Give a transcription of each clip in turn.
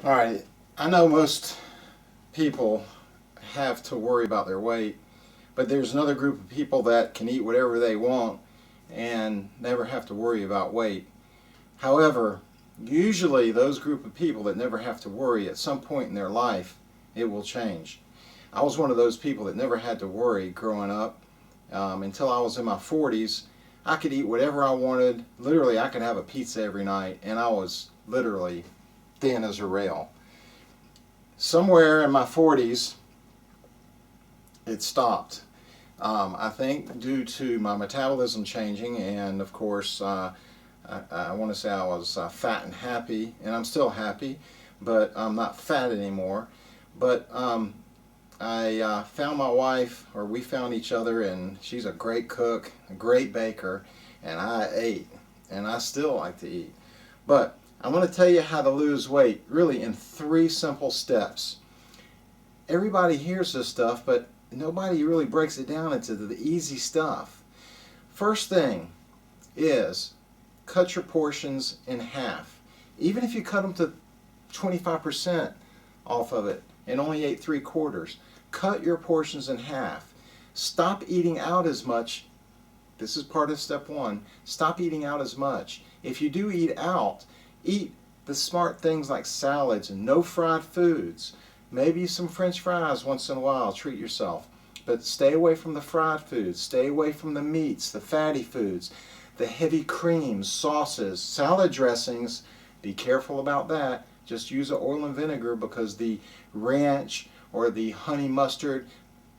All right, I know most people have to worry about their weight, but there's another group of people that can eat whatever they want and never have to worry about weight. However, usually those group of people that never have to worry, at some point in their life, it will change. I was one of those people that never had to worry growing up until I was in my 40s. I could eat whatever I wanted. Literally, I could have a pizza every night, and I was literally thin as a rail. Somewhere in my 40s, it stopped. I think due to my metabolism changing, and of course, I want to say I was fat and happy, and I'm still happy, but I'm not fat anymore. But I found my wife, or we found each other, and she's a great cook, a great baker, and I ate, and I still like to eat. But I want to tell you how to lose weight, really in 3 simple steps. Everybody hears this stuff, but nobody really breaks it down into the easy stuff. First thing is cut your portions in half. Even if you cut them to 25% off of it and only ate 3/4, cut your portions in half. Stop eating out as much. This is part of step 1. Stop eating out as much. If you do eat out, eat the smart things like salads and no fried foods. Maybe some French fries once in a while, treat yourself. But stay away from the fried foods. Stay away from the meats, the fatty foods, the heavy creams, sauces, salad dressings. Be careful about that. Just use the oil and vinegar, because the ranch or the honey mustard,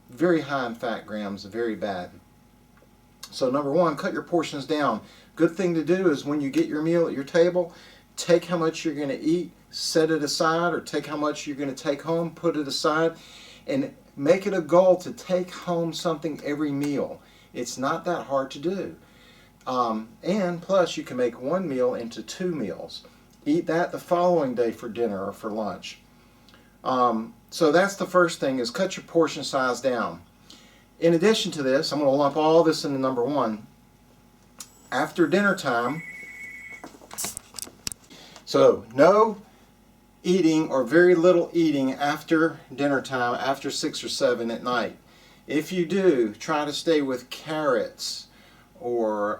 very high in fat grams, very bad. So number 1, cut your portions down. Good thing to do is when you get your meal at your table, take how much you're going to eat, set it aside, or take how much you're going to take home, put it aside, and make it a goal to take home something every meal. It's not that hard to do. And plus, you can make 1 meal into 2 meals. Eat that the following day for dinner or for lunch. So that's the first thing, is cut your portion size down. In addition to this, I'm going to lump all this into number 1. After dinner time, so no eating or very little eating after dinner time, after 6 or 7 at night. If you do, try to stay with carrots or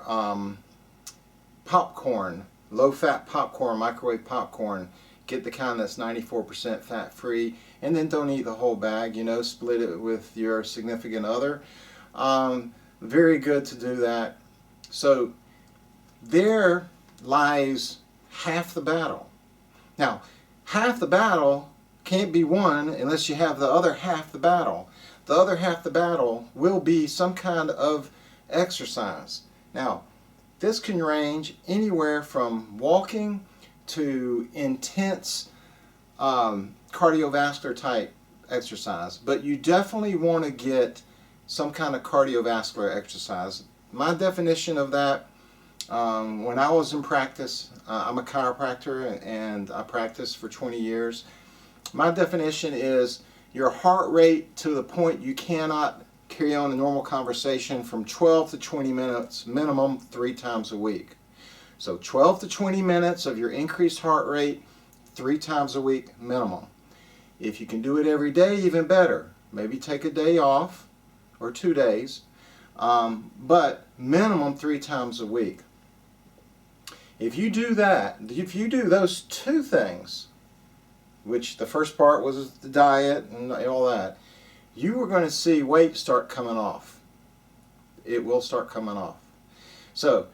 popcorn, low-fat popcorn, microwave popcorn. Get the kind that's 94% fat-free, and then don't eat the whole bag. Split it with your significant other. Very good to do that. So there lies half the battle. Now, half the battle can't be won unless you have the other half the battle. The other half the battle will be some kind of exercise. Now, this can range anywhere from walking to intense cardiovascular type exercise, but you definitely want to get some kind of cardiovascular exercise. My definition of that, when I was in practice, I'm a chiropractor and I practiced for 20 years. My definition is your heart rate to the point you cannot carry on a normal conversation from 12 to 20 minutes minimum 3 times a week. So 12 to 20 minutes of your increased heart rate 3 times a week minimum. If you can do it every day, even better. Maybe take a day off or 2 days, but minimum 3 times a week. If you do that, if you do those 2 things, which the first part was the diet and all that, you are going to see weight start coming off. It will start coming off. So,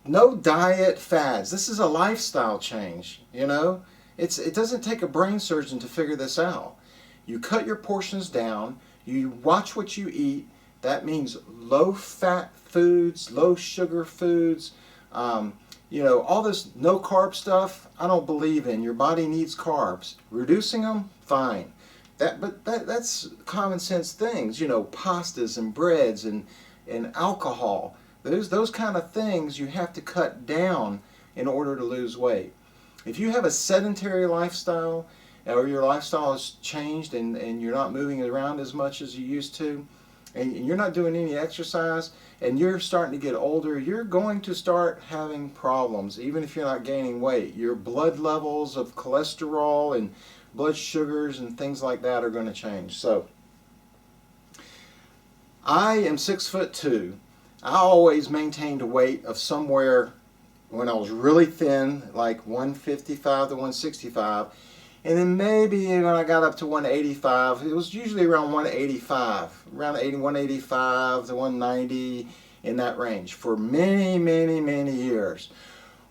no diet fads. This is a lifestyle change, It doesn't take a brain surgeon to figure this out. You cut your portions down. You watch what you eat. That means low-fat foods, low-sugar foods. All this no-carb stuff, I don't believe in. Your body needs carbs. Reducing them, fine. That's common sense things. Pastas and breads and alcohol. Those kind of things you have to cut down in order to lose weight. If you have a sedentary lifestyle, or your lifestyle has changed and you're not moving around as much as you used to, and you're not doing any exercise, and you're starting to get older, you're going to start having problems, even if you're not gaining weight. Your blood levels of cholesterol and blood sugars and things like that are going to change. So I am 6'2". I always maintained a weight of somewhere, when I was really thin, like 155 to 165, and then maybe when I got up to 185, it was usually around 185, around 185 to 190, in that range for many, many, many years.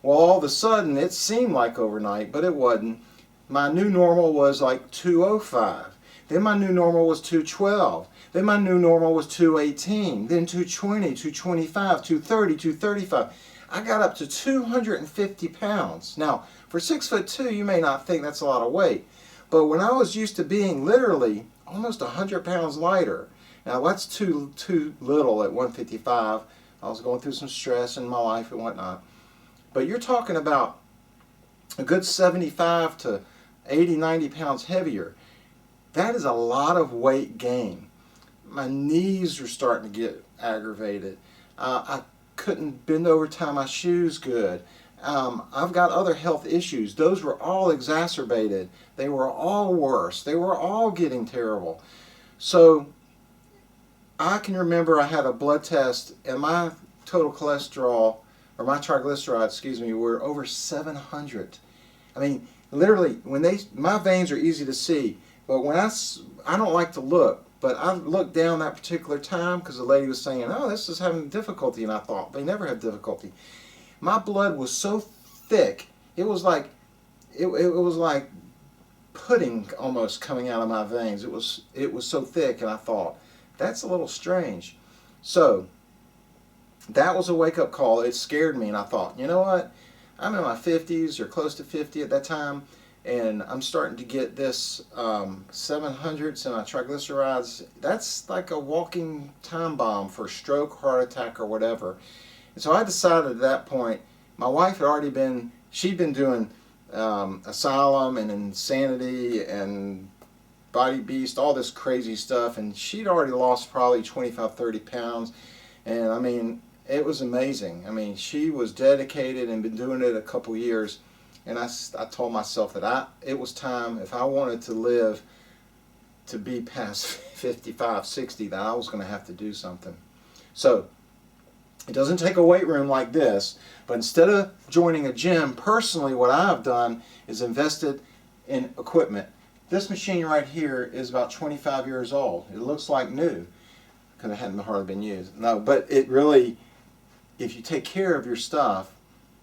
Well, all of a sudden, it seemed like overnight, but it wasn't. My new normal was like 205. Then my new normal was 212. Then my new normal was 218. Then 220, 225, 230, 235. I got up to 250 pounds. Now, for 6'2", you may not think that's a lot of weight, but when I was used to being literally almost 100 pounds lighter, now that's too little at 155. I was going through some stress in my life and whatnot. But you're talking about a good 75 to 80, 90 pounds heavier. That is a lot of weight gain. My knees were starting to get aggravated. I couldn't bend over, tie my shoes good. I've got other health issues. Those were all exacerbated. They were all worse. They were all getting terrible. So I can remember I had a blood test, and my total cholesterol, or my triglycerides, excuse me, were over 700. I mean, literally, my veins are easy to see, but when I don't like to look, but I looked down that particular time because the lady was saying, oh, this is having difficulty, and I thought, they never have difficulty. My blood was so thick, it was like pudding almost coming out of my veins. It was so thick, and I thought, that's a little strange. So that was a wake-up call. It scared me, and I thought, you know what? I'm in my 50s or close to 50 at that time, and I'm starting to get this 700s in my triglycerides. That's like a walking time bomb for stroke, heart attack, or whatever. And so I decided at that point, my wife had she'd been doing Asylum and Insanity and Body Beast, all this crazy stuff, and she'd already lost probably 25, 30 pounds, and I mean, it was amazing. I mean, she was dedicated and been doing it a couple years, and I told myself that it was time, if I wanted to live to be past 55, 60, that I was going to have to do something. So it doesn't take a weight room like this, but instead of joining a gym, personally what I've done is invested in equipment. This machine right here is about 25 years old. It looks like new because it hadn't hardly been used. No, but it really, if you take care of your stuff,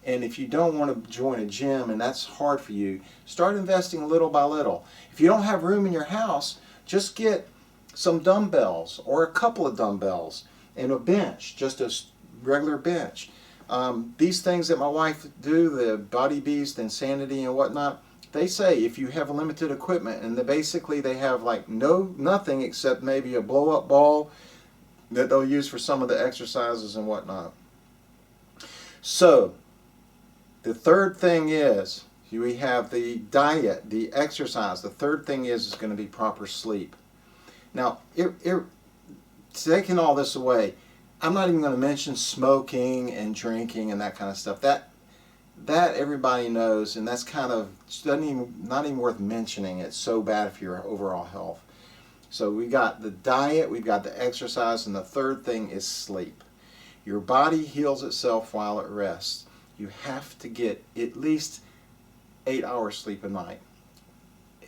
and if you don't want to join a gym and that's hard for you, start investing little by little. If you don't have room in your house, just get some dumbbells or a couple of dumbbells and a bench, just a regular bench. These things that my wife do, the Body Beast, Insanity, and whatnot, they say if you have limited equipment, and they have like nothing except maybe a blow-up ball that they'll use for some of the exercises and whatnot. So the third thing is we have the diet, the exercise. The third thing is going to be proper sleep. Now, taking all this away, I'm not even going to mention smoking and drinking and that kind of stuff. That everybody knows, and that's kind of not even worth mentioning. It's so bad for your overall health. So we got the diet, we've got the exercise, and the third thing is sleep. Your body heals itself while it rests. You have to get at least 8 hours sleep a night.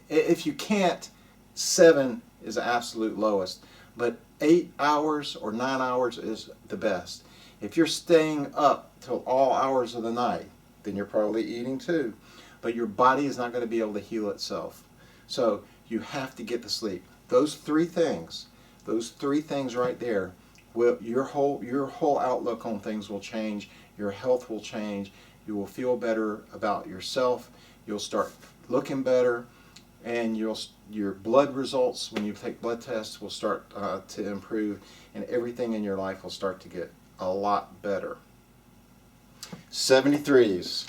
If you can't, 7 is the absolute lowest. But 8 hours or 9 hours is the best. If you're staying up till all hours of the night, then you're probably eating too. But your body is not going to be able to heal itself. So you have to get the sleep. Those three things right there, your whole outlook on things will change. Your health will change. You will feel better about yourself. You'll start looking better, and your blood results when you take blood tests will start to improve, and everything in your life will start to get a lot better. 73s.